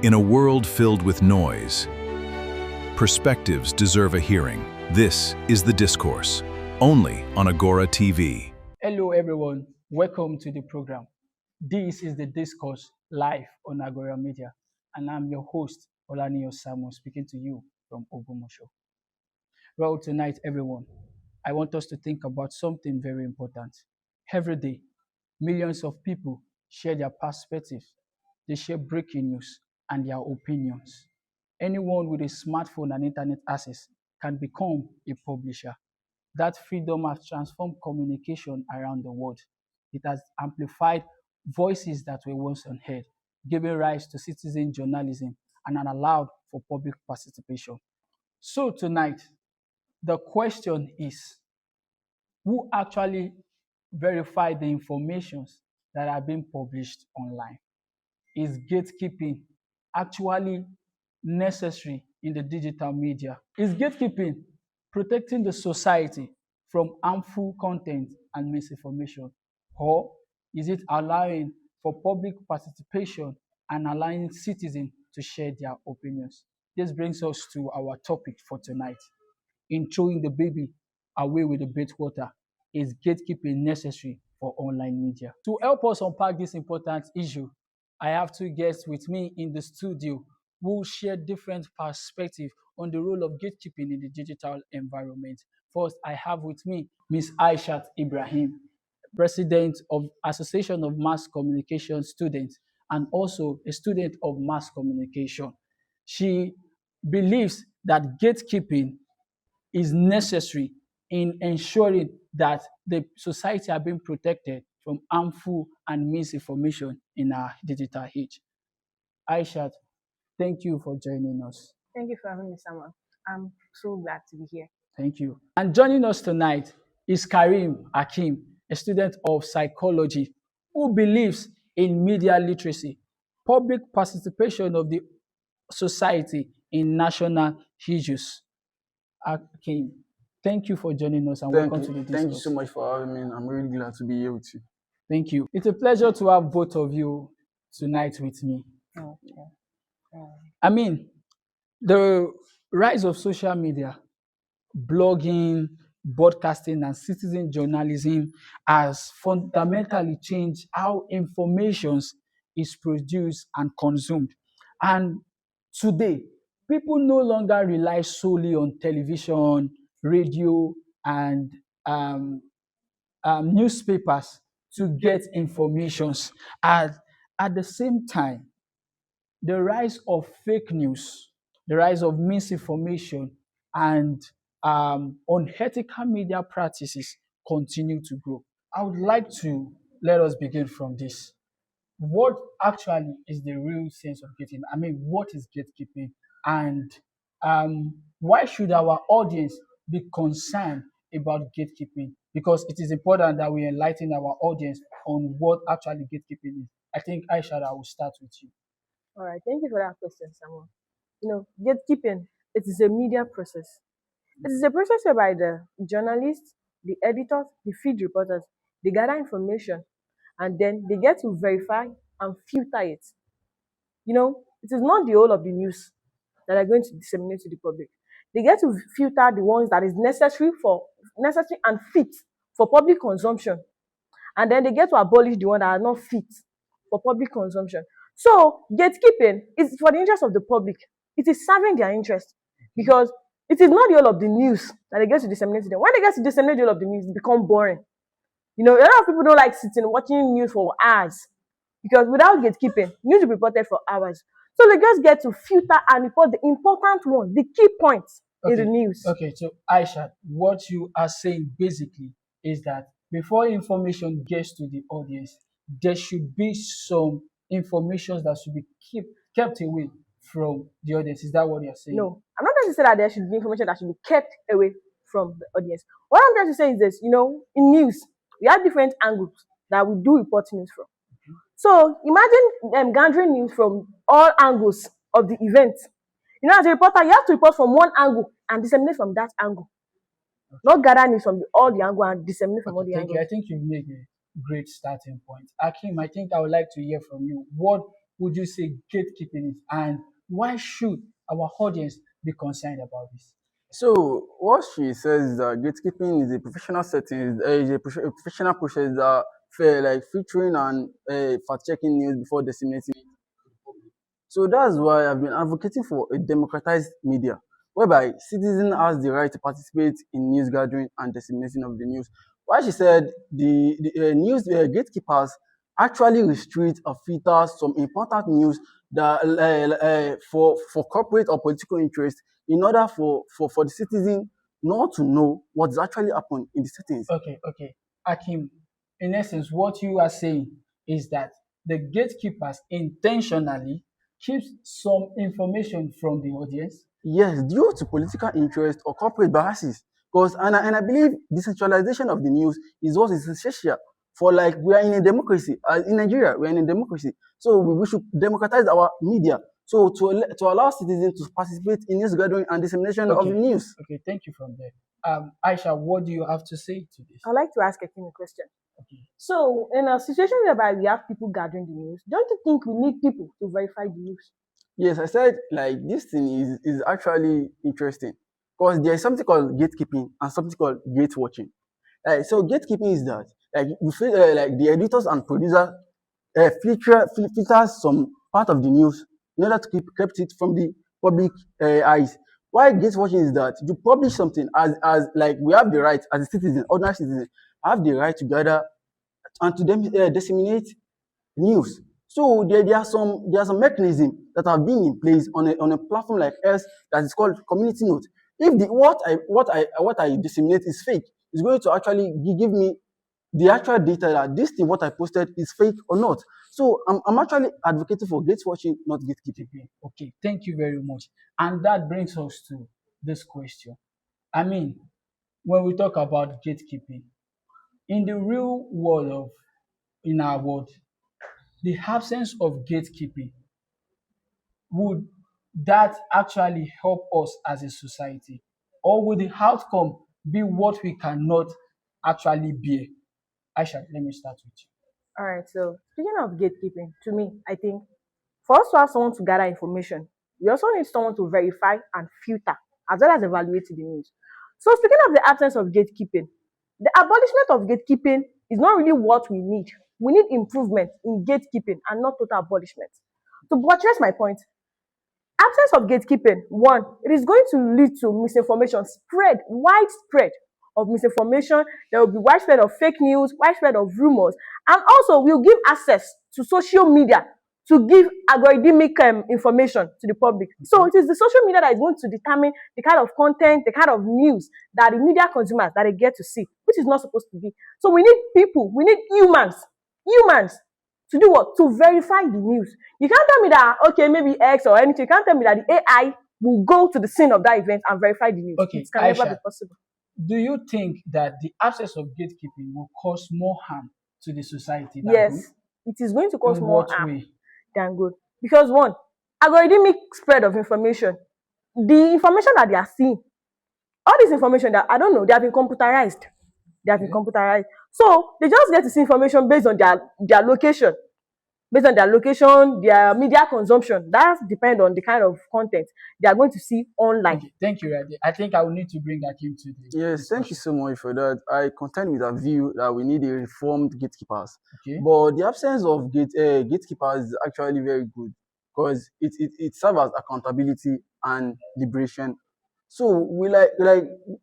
In a world filled with noise, perspectives deserve a hearing. This is The Discourse, only on Agora TV. Hello everyone, welcome to the program. This is The Discourse live on Agora Media, and I'm your host, Olaniyo Samuel, speaking to you from Ogumosho. Well, tonight everyone, I want us to think about something very important. Every day, millions of people share their perspectives. They share breaking news and their opinions. Anyone with a smartphone and internet access can become a publisher. That freedom has transformed communication around the world. It has amplified voices that were once unheard, giving rise to citizen journalism and allowed for public participation. So tonight, the question is, who actually verified the informations that are being published online? Is gatekeeping actually necessary in the digital media? Is gatekeeping protecting the society from harmful content and misinformation? Or is it allowing for public participation and allowing citizens to share their opinions? This brings us to our topic for tonight. In throwing the baby away with the bathwater, is gatekeeping necessary for online media? To help us unpack this important issue, I have two guests with me in the studio who will share different perspectives on the role of gatekeeping in the digital environment. First, I have with me Ms. Aishat Ibrahim, President of Association of Mass Communication Students and also a student of mass communication. She believes that gatekeeping is necessary in ensuring that the society are being protected from harmful and misinformation in our digital age. Aishat, thank you for joining us. Thank you for having me, Samuel. I'm so glad to be here. Thank you. And joining us tonight is Karim Hakim, a student of psychology who believes in media literacy, public participation of the society in national issues. Hakim, thank you for joining us and welcome to the discourse. Thank you so much for having me. I'm really glad to be here with you. Thank you. It's a pleasure to have both of you tonight with me. Okay. I mean, the rise of social media, blogging, broadcasting, and citizen journalism has fundamentally changed how information is produced and consumed. And today, people no longer rely solely on television, radio, and newspapers to get informations. At the same time, the rise of fake news, the rise of misinformation, and unethical media practices continue to grow. I would like to let us begin from this. What actually is the real sense of gatekeeping? I mean, what is gatekeeping? And why should our audience be concerned about gatekeeping? Because it is important that we enlighten our audience on what actually gatekeeping is. I think, Aisha, I will start with you. All right. Thank you for that question, Samuel. Gatekeeping, it is a media process. It is a process whereby the journalists, the editors, the feed reporters, they gather information and then they get to verify and filter it. It is not the whole of the news that are going to disseminate to the public. They get to filter the ones that is necessary and fit for public consumption. And then they get to abolish the ones that are not fit for public consumption. So gatekeeping is for the interest of the public. It is serving their interest because it is not the whole of the news that they get to disseminate to them. When they get to disseminate the whole of the news, it becomes boring. A lot of people don't like sitting watching news for hours because without gatekeeping, news will be reported for hours. So they just get to filter and report the important ones, the key points in the news. Okay, so Aisha, what you are saying basically is that before information gets to the audience, there should be some information that should be kept away from the audience. Is that what you're saying? No, I'm not trying to say that there should be information that should be kept away from the audience. What I'm trying to say is this, in news, we have different angles that we do report news from. So imagine gathering news from all angles of the event. As a reporter, you have to report from one angle and disseminate from that angle. Not gather news from all the angles and disseminate from all the angles. I think you make a great starting point. Akim, I think I would like to hear from you. What would you say gatekeeping is, and why should our audience be concerned about this? So what she says is that gatekeeping is a professional setting, is a professional process that fair like filtering and fact checking news before disseminating it. So that's why I've been advocating for a democratized media, whereby citizens has the right to participate in news gathering and dissemination of the news. Why she said the news gatekeepers actually restrict or filter some important news that for corporate or political interest in order for the citizen not to know what's actually happened in the settings. Okay. Akim, in essence, what you are saying is that the gatekeepers intentionally keeps some information from the audience. Yes, due to political interest or corporate biases. Because and I believe decentralization of the news is what is essential for like we are in a democracy. In Nigeria, we are in a democracy. So we should democratize our media. So to allow citizens to participate in news gathering and dissemination of the Okay, news. okay, thank you from there. Aisha, what do you have to say to this? I'd like to ask a question. Okay. So, in a situation whereby we have people gathering the news, don't you think we need people to verify the news? Yes, I said like this thing is actually interesting because there is something called gatekeeping and something called gate watching. So gatekeeping is that like you feel like the editors and producers filters some part of the news in order to kept it from the public eyes. Why gate watching is that you publish something as like we have the right as a citizen, ordinary citizen, have the right to gather and to them disseminate news. So there are some mechanisms that have been in place on a platform like X that is called community note. If the what I disseminate is fake, it's going to actually give me the actual data that this thing what I posted is fake or not. So I'm actually advocating for gate watching, not gatekeeping. Okay, thank you very much. And that brings us to this question. I mean, when we talk about gatekeeping, in the real world of in our world, the absence of gatekeeping, would that actually help us as a society? Or would the outcome be what we cannot actually bear? Aisha, let me start with you. All right, so speaking of gatekeeping, to me, I think for us to have someone to gather information, we also need someone to verify and filter as well as evaluate the news. So, speaking of the absence of gatekeeping, the abolishment of gatekeeping is not really what we need. We need improvement in gatekeeping and not total abolishment. To buttress my point, absence of gatekeeping, one, it is going to lead to misinformation spread, widespread of misinformation. There will be widespread of fake news, widespread of rumors, and also we'll give access to social media to give algorithmic information to the public. So it is the social media that is going to determine the kind of content, the kind of news that the media consumers that they get to see, which is not supposed to be. So we need people, we need humans to do what? To verify the news. You can't tell me that, okay, maybe X or anything. You can't tell me that the AI will go to the scene of that event and verify the news. Okay, it can never Aisha, be possible. do you think that the absence of gatekeeping will cause more harm to the society than Yes, good? it is going to cause In more what harm way? than good. Because one, algorithmic spread of information, the information that they are seeing, all this information that I don't know, they have been computerized. They have been computerized. So they just get to see information based on their location, their media consumption. That depends on the kind of content they are going to see online. Okay, thank you, Radhi. I think I will need to bring Akim to the Yes, thank you discussion. so much for that. I contend with a view that we need a reformed gatekeepers. Okay. But the absence of gatekeepers is actually very good because it serves as accountability and liberation. So we like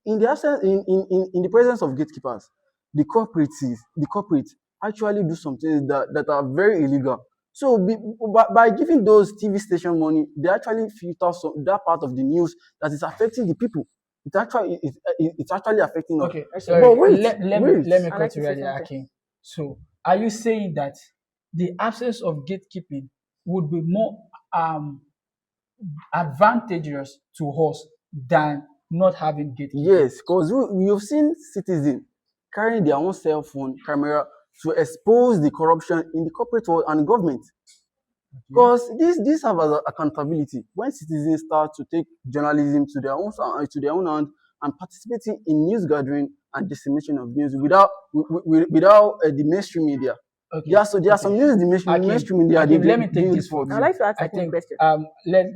in the absence in the presence of gatekeepers, the corporates actually do some things that are very illegal. So by giving those TV station money, they actually filter that part of the news that is affecting the people. It's actually affecting us. Okay, sorry. But wait, let me wait. let me I'd like cut to you say right there, something. Akim. So, are you saying that the absence of gatekeeping would be more advantageous to us than not having gatekeeping? Yes, because you've seen citizens carrying their own cell phone camera to expose the corruption in the corporate world and government. Because this have as accountability when citizens start to take journalism to their own hand and participating in news gathering and dissemination of news without the mainstream media. Okay. There are some news in the mainstream media they Let me take doing this from reports. I'd you. like to ask I Akim a think question.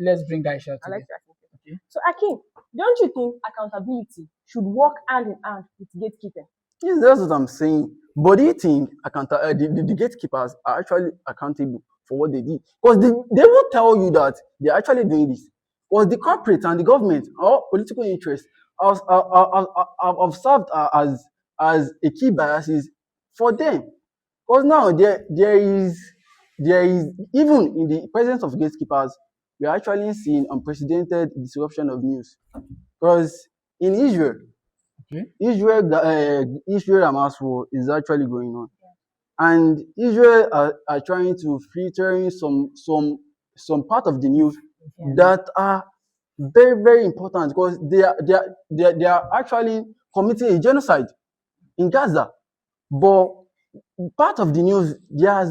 let's bring Aisha I'd like today. to ask him a question. Okay. So Akim, don't you think accountability should work hand in hand with gatekeeping? Yes, that's what I'm saying. But do you think the gatekeepers are actually accountable for what they did? Because they will tell you that they're actually doing this. Because the corporate and the government or political interests have served as a key biases for them. Because now there is even in the presence of gatekeepers, we are actually seeing unprecedented disruption of news. Because in Israel, Okay. Israel Hamas war is actually going on, and Israel are trying to filter in some part of the news that are very important because they are actually committing a genocide in Gaza. But part of the news, they have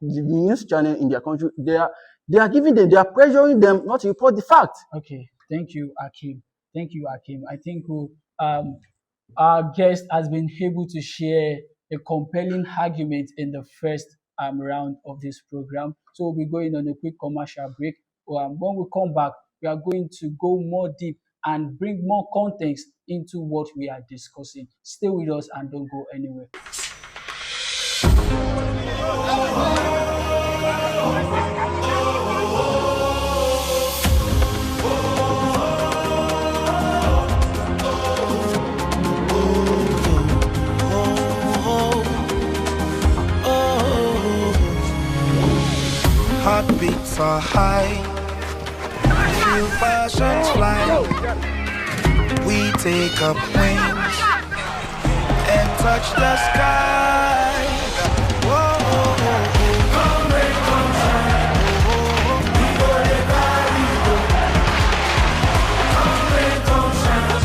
the news channel in their country. They are giving them, they are pressuring them not to report the fact. Okay. Thank you, Akim. Thank you, Akim. I think um our guest has been able to share a compelling argument in the first round of this program. So we'll be going on a quick commercial break. When we come back, we are going to go more deep and bring more context into what we are discussing. Stay with us and don't go anywhere. Heartbeats are high, feel passions fly. We take up wings and touch the sky. Whoa, come rain, come shine. We go to valley, come rain, come shine.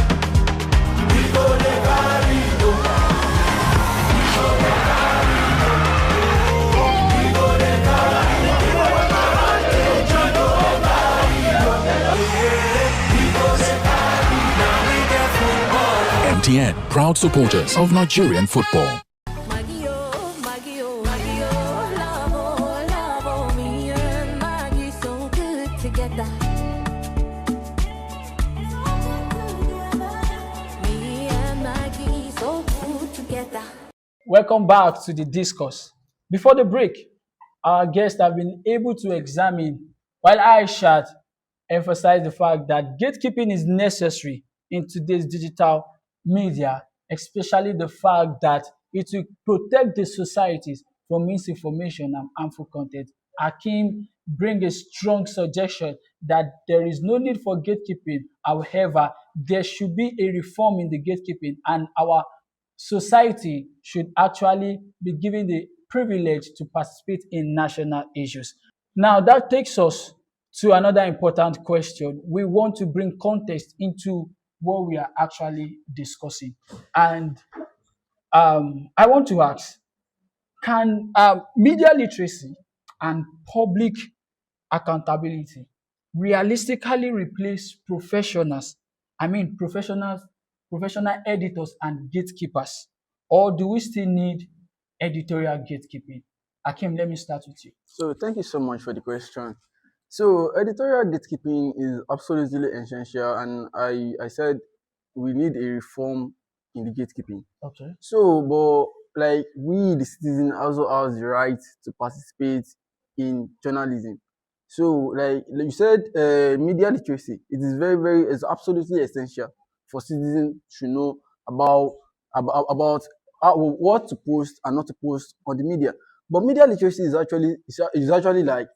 We go to valley, we go to valley, we go to valley. MTN, proud supporters of Nigerian football. Welcome back to the discourse. Before the break, our guests have been able to examine, while Aishat emphasized the fact that gatekeeping is necessary in today's digital media, especially the fact that it will protect the societies from misinformation and harmful content. Akim bring a strong suggestion that there is no need for gatekeeping. However, there should be a reform in the gatekeeping, and our society should actually be given the privilege to participate in national issues. Now, that takes us to another important question. We want to bring context into what we are actually discussing. And I want to ask, can media literacy and public accountability realistically replace professionals? I mean, professional editors and gatekeepers, or do we still need editorial gatekeeping? Akim, let me start with you. So thank you so much for the question. So editorial gatekeeping is absolutely essential, and I said we need a reform in the gatekeeping. Okay. So, but like we, the citizen, also has the right to participate in journalism. So, like you said, media literacy, it is it's absolutely essential for citizens to know about about what to post and not to post on the media. But media literacy is actually like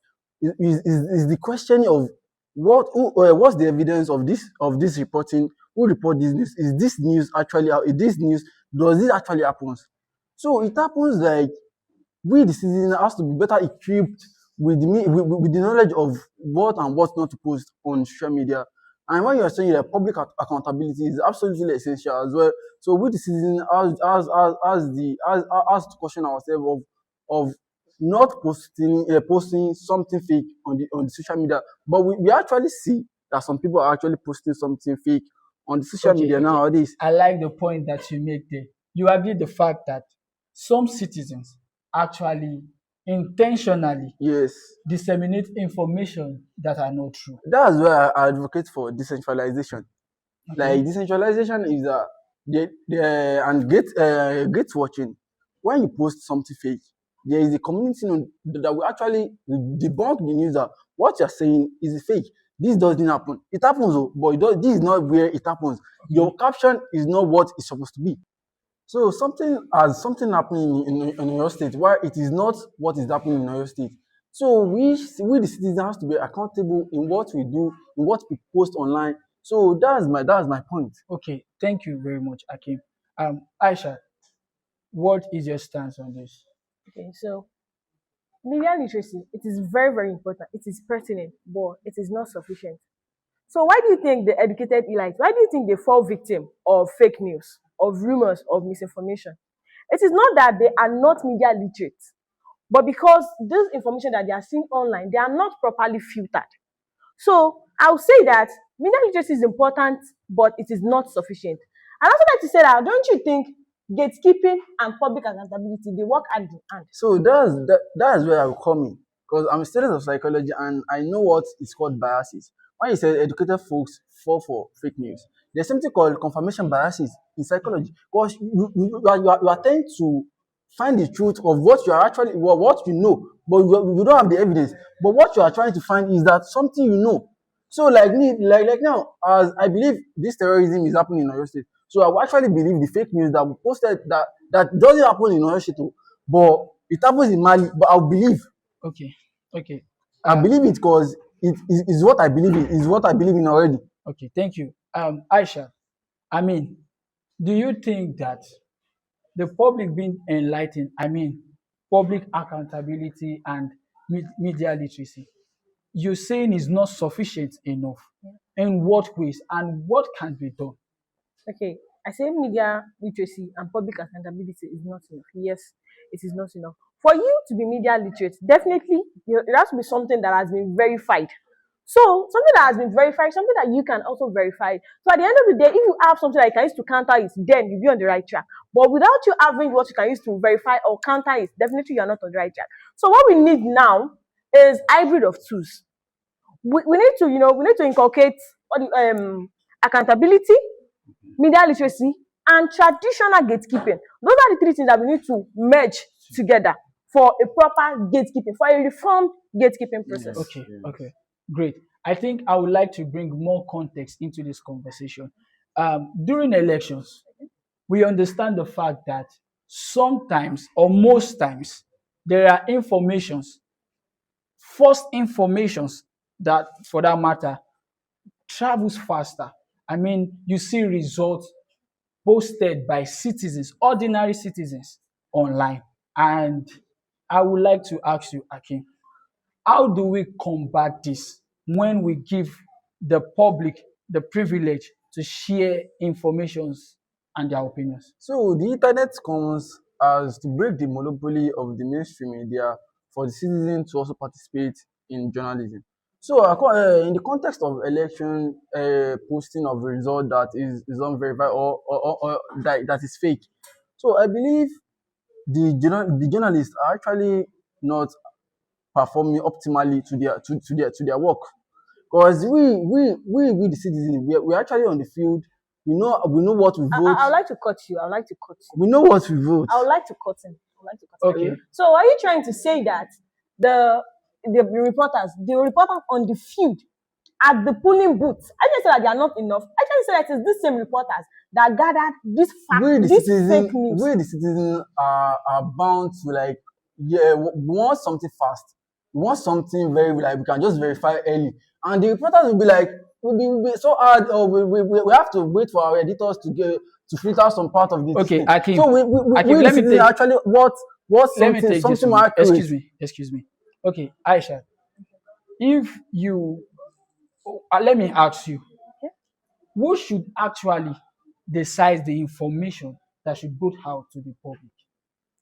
is the question of what's the evidence of this reporting? Who report this news? Is this news actually is this news does this actually happens? So it happens like we the citizen has to be better equipped with with the knowledge of what and what not to post on social media. And when you're saying that public accountability is absolutely essential as well. So we the citizen has to question ourselves of not posting something fake on the social media. But we actually see that some people are actually posting something fake on the social media nowadays. I like the point that you make there. You agree the fact that some citizens actually intentionally Yes. disseminate information that are not true. That's why I advocate for decentralization. Okay. Like decentralization is and gate watching. When you post something fake, there is a community that will actually debunk the news that what you're saying is fake. This doesn't happen. It happens, but this is not where it happens. Your caption is not what it's supposed to be. So something happening in your state, why it is not what is happening in your state. So we the citizens have to be accountable in what we do, in what we post online. So that's my point. Okay. Thank you very much, Akim. Aisha, what is your stance on this? Okay, so media literacy, it is very, very important. It is pertinent, but it is not sufficient. So why do you think the educated elites, why do you think they fall victim of fake news, of rumors, of misinformation? It is not that they are not media literate, but because this information that they are seeing online, they are not properly filtered. So I'll say that media literacy is important, but it is not sufficient. And I also like to say that, don't you think gatekeeping and public accountability, they work hand in hand? So that's where I will come in, because I'm a student of psychology and I know what is called biases. When you say educated folks fall for fake news, there's something called confirmation biases in psychology, because you are trying to find the truth of what you are actually what you know, but you don't have the evidence. But what you are trying to find is that something you know. So like me, like now, as I believe this terrorism is happening in Oyo State, so I will actually believe the fake news that we posted that doesn't happen in Oyo State, but it happens in Mali. But I'll believe. Okay. Okay. I believe it because it is what I believe in. Is what I believe in already. Okay. Thank you. Aisha, I mean, do you think that the public being enlightened, I mean, public accountability and media literacy, you're saying is not sufficient enough? In what ways and what can be done? Okay, I say media literacy and public accountability is not enough. Yes, it is not enough. For you to be media literate, definitely it has to be something that has been verified. So something that has been verified, something that you can also verify. So at the end of the day, if you have something that you can use to counter it, then you'll be on the right track. But without you having what you can use to verify or counter it, definitely you are not on the right track. So what we need now is hybrid of tools. We need to, we need to inculcate accountability, media literacy, and traditional gatekeeping. Those are the three things that we need to merge together for a proper gatekeeping, for a reformed gatekeeping process. Okay. Okay. Great. I think I would like to bring more context into this conversation. During elections, we understand the fact that sometimes or most times there are false informations that, for that matter, travels faster. I mean, you see results posted by citizens, ordinary citizens, online. And I would like to ask you, Akim, how do we combat this when we give the public the privilege to share informations and their opinions? So the internet comes as to break the monopoly of the mainstream media for the citizen to also participate in journalism. So in the context of election posting of result that is unverified or that is fake. So I believe the journalists are actually not performing optimally to their work, because we the citizens, we're actually on the field. We know what we vote. I would like to cut you. I would like to cut you. We know what we vote. I would like to cut him. I would like to cut him. Okay. So are you trying to say that the reporters on the field at the polling booths, I just say that they are not enough. I just say that it's these same reporters that gathered this fact, this fake news. We the citizens are bound to we want something fast. We want something very we can just verify early, and the reporters will be like, will be so hard. Or we have to wait for our editors to filter some part of the Okay, thing. Akim. So Akim, let me take, actually what let me take something this more one. accurate. Excuse me. Okay, Aisha, if you let me ask you, who should actually decide the information that should go out to the public?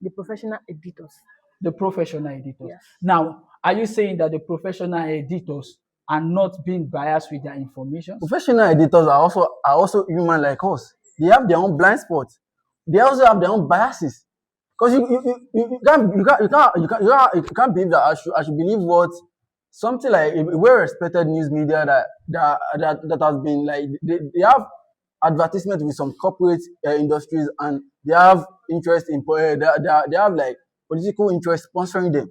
The professional editors. The professional editors. Yes. Now, are you saying that the professional editors are not being biased with their information? Professional editors are also human like us. They have their own blind spots. They also have their own biases. Because you can't believe that I should believe what something like a well-respected news media that has been like they have advertisement with some corporate industries, and they have interest in they have like political interest sponsoring them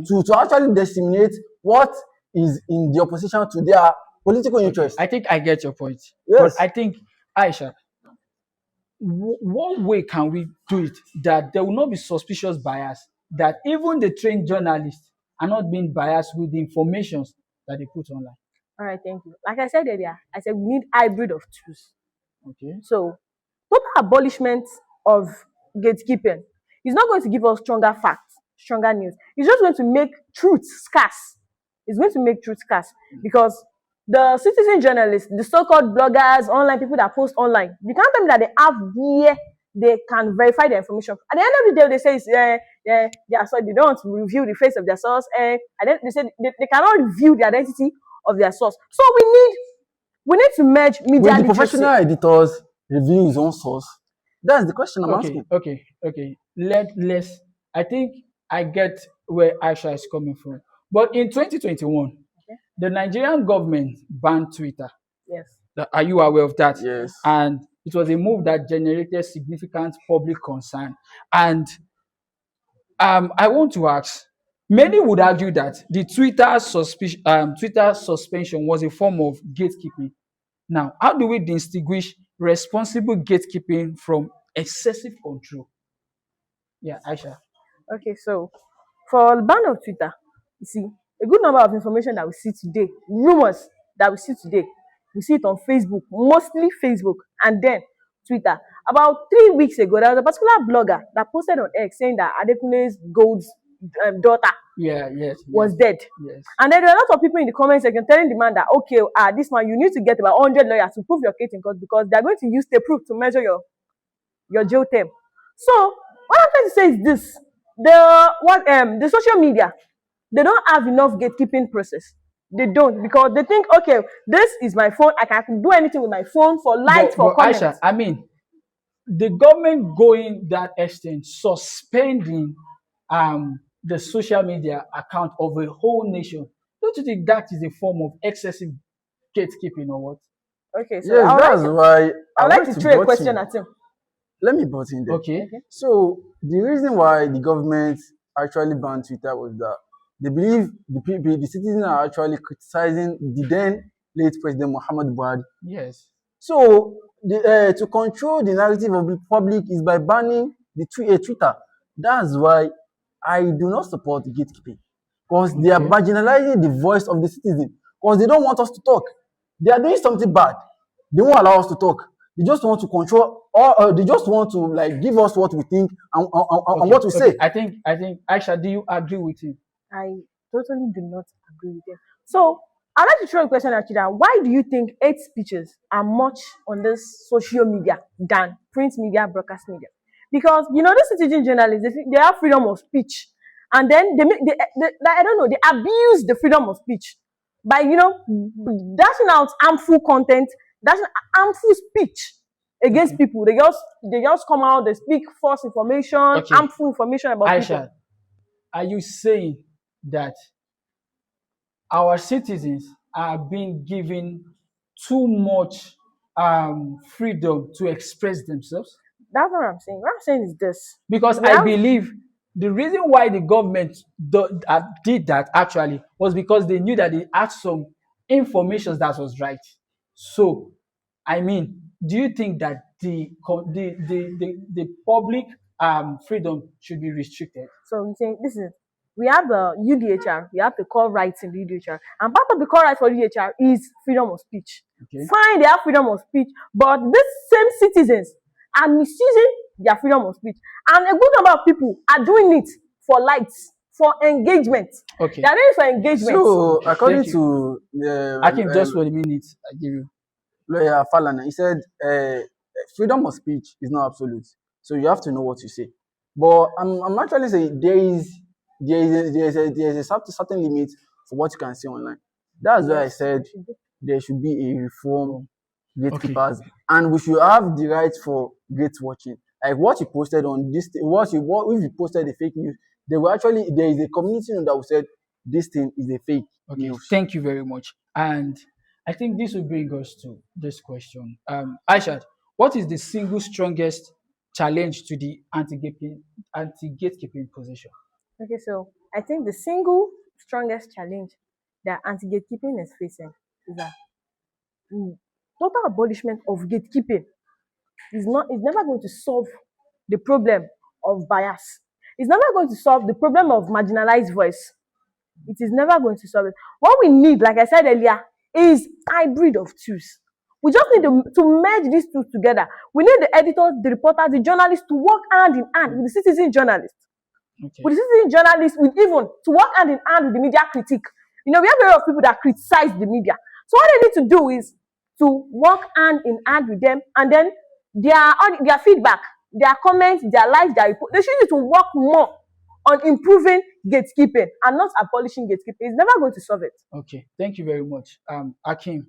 to actually disseminate what is in the opposition to their political interest. I think I get your point. But Yes. I think, Aisha, one way can we do it that there will not be suspicious bias, that even the trained journalists are not being biased with the informations that they put online. All right, thank you. Like I said earlier, I said we need hybrid of tools. Okay. So total abolishment of gatekeeping is not going to give us stronger facts, stronger news. It's just going to make truth scarce. It's going to make truth scarce because the citizen journalists, the so-called bloggers, online people that post online, you can't tell me that they have where they can verify the information. At the end of the day, they say it's, so they don't reveal the face of their source. And then they say they cannot reveal the identity of their source. So we need to merge media Will the literacy. professional editors review his own source? That's the question I'm asking. Okay. Let's. I think I get where Aisha is coming from. But in 2021, the Nigerian government banned Twitter. Yes. Are you aware of that? Yes. And it was a move that generated significant public concern. And I want to ask, many would argue that the Twitter suspension was a form of gatekeeping. Now, how do we distinguish responsible gatekeeping from excessive control? Yeah, Aisha. Okay, so for the ban of Twitter, you see, a good number of information that we see today, rumors that we see today, we see it on Facebook, mostly Facebook, and then Twitter. About 3 weeks ago, there was a particular blogger that posted on X saying that Adekunle's Gold's daughter was dead. Yes. And then there were a lot of people in the comment section telling the man that, okay, this man, you need to get about 100 lawyers to prove your case in court because they're going to use the proof to measure your jail term. So what I'm trying to say is this: the social media, they don't have enough gatekeeping process. They don't, because they think, okay, this is my phone, I can do anything with my phone for likes, for comments. Aisha, I mean, the government going that extent, suspending the social media account of a whole nation, don't you think that is a form of excessive gatekeeping or what? Okay, so Yes, that's why I'd like to throw a butt question in. at him. Let me butt in there. Okay. So the reason why the government actually banned Twitter was that they believe the citizens are actually criticizing the then late President Muhammad Buhari. Yes. So to control the narrative of the public is by banning the Twitter. That's why I do not support gatekeeping, because they are marginalizing the voice of the citizen, because they don't want us to talk. They are doing something bad. They won't allow us to talk. They just want to control, or they just want to like give us what we think and what we say. I think Aisha, do you agree with him? I totally do not agree with him. So I'd like to throw a question at you: that why do you think hate speeches are much on this social media than print media, broadcast media? Because the citizen journalists, they have freedom of speech, and then they I don't know, they abuse the freedom of speech by dashing out harmful content, dashing harmful speech against people. They just come out, they speak false information, harmful information about Aisha, people. are you saying that our citizens are being given too much freedom to express themselves? That's what I'm saying. What I'm saying is this. Because I believe the reason why the government did that actually was because they knew that they had some information that was right. So, I mean, do you think that the public freedom should be restricted? So we saying we have the UDHR, we have the core rights in the UDHR, and part of the core right for UDHR is freedom of speech. Okay. Fine, they have freedom of speech, but these same citizens are misusing their freedom of speech, and a good number of people are doing it for likes, for engagement. Okay. They are doing it for engagement. So according to Akim, just for the minute, I give you. Lawyer Falana, he said freedom of speech is not absolute, so you have to know what you say. But I'm actually saying there is a certain limit for what you can say online. That's why I said there should be a reform gatekeepers, and we should have the right for gate watching. like what you posted on this, what if you posted a fake news, they will actually there is a community that will say this thing is a fake Okay, news. thank you very much. And I think this will bring us to this question. Aishat, what is the single strongest challenge to the anti-gatekeeping position? Okay, so I think the single strongest challenge that anti-gatekeeping is facing is that total abolishment of gatekeeping is never going to solve the problem of bias. It's never going to solve the problem of marginalized voice. It is never going to solve it. What we need, like I said earlier, is hybrid of tools. We just need to merge these two together. We need the editors, the reporters, the journalists to work hand in hand with the citizen journalists. Okay. With the citizen journalists, with even to work hand in hand with the media critique. You know, we have a lot of people that criticize the media. So what they need to do is to work hand in hand with them, and then their feedback, their comments, their likes, their report, they should need to work more on improving gatekeeping and not abolishing gatekeeping. It's never going to solve it. Okay, thank you very much. Akim.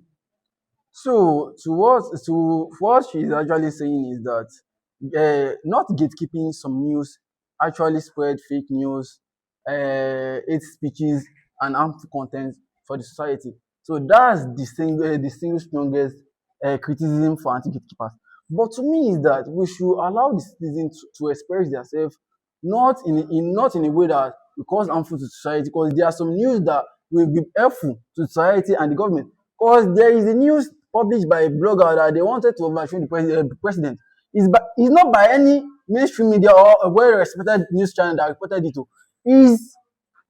So what she is actually saying is that not gatekeeping some news actually spread fake news, hate speeches, and harmful content for the society. So that's the single strongest criticism for anti-gatekeepers. But to me is that we should allow the citizens to express themselves, not in a way that will cause harmful to society, because there are some news that will be helpful to society and the government. Because there is a news published by a blogger that they wanted to overthrow the president. It's not by any mainstream media or a well-respected news channel that reported it. Is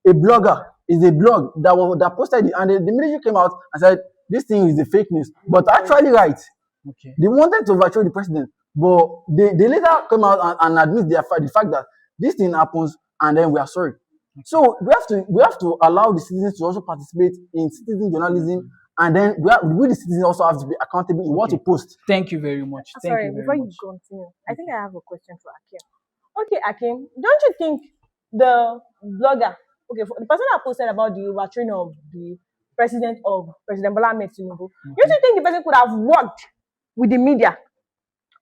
a blogger, is a blog that posted it, and the military came out and said this thing is a fake news, but actually right. Okay. They wanted to overthrow the president, but they later came out and admit the fact that this thing happens, and then we are sorry. So we have to allow the citizens to also participate in citizen journalism, and then we the citizens also have to be accountable in what we post. Thank you very much. Thank Sorry, you very before much. you continue, I think I have a question for Akim. Okay, Akim, don't you think the blogger, okay, the person that posted about the overthrowing of the President Bola Ahmed Tinubu, don't you think the person could have worked with the media?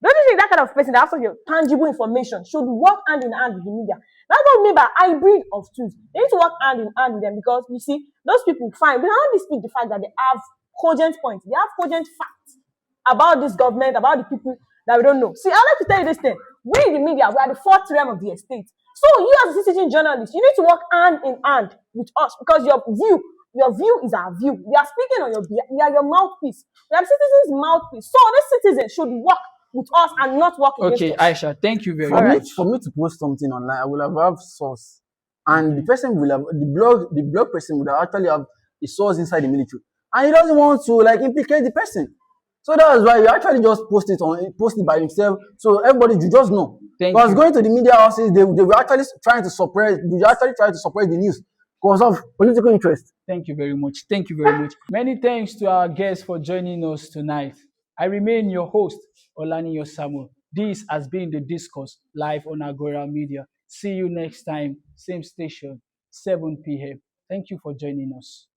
Don't you think that kind of person that has such a tangible information should work hand in hand with the media? That's what we mean by hybrid of tools. They need to work hand in hand with them, because you see, those people, fine, we cannot dispute the fact that they have cogent points, they have cogent facts about this government, about the people that we don't know. See, I like to tell you this thing. We in the media, we are the fourth realm of the estate. So you as a citizen journalist, you need to work hand in hand with us, because your view is our view. We are speaking on your behalf. We are your mouthpiece. We are the citizens' mouthpiece. So this citizen should work with us and not work against us. Okay, Aisha, thank you very For much. me to post something online, I will have source, and the person will have the blog person will actually have a source inside the military, and he doesn't want to like implicate the person. So that's why you actually just post it by himself, so everybody you just know. Because going to the media houses, they were actually trying to suppress. They actually try to suppress the news because of political interest. Thank you very much. Thank you very much. Many thanks to our guests for joining us tonight. I remain your host, Olaniyo Samuel. This has been The Discourse, live on Agora Media. See you next time, same station, 7 p.m. Thank you for joining us.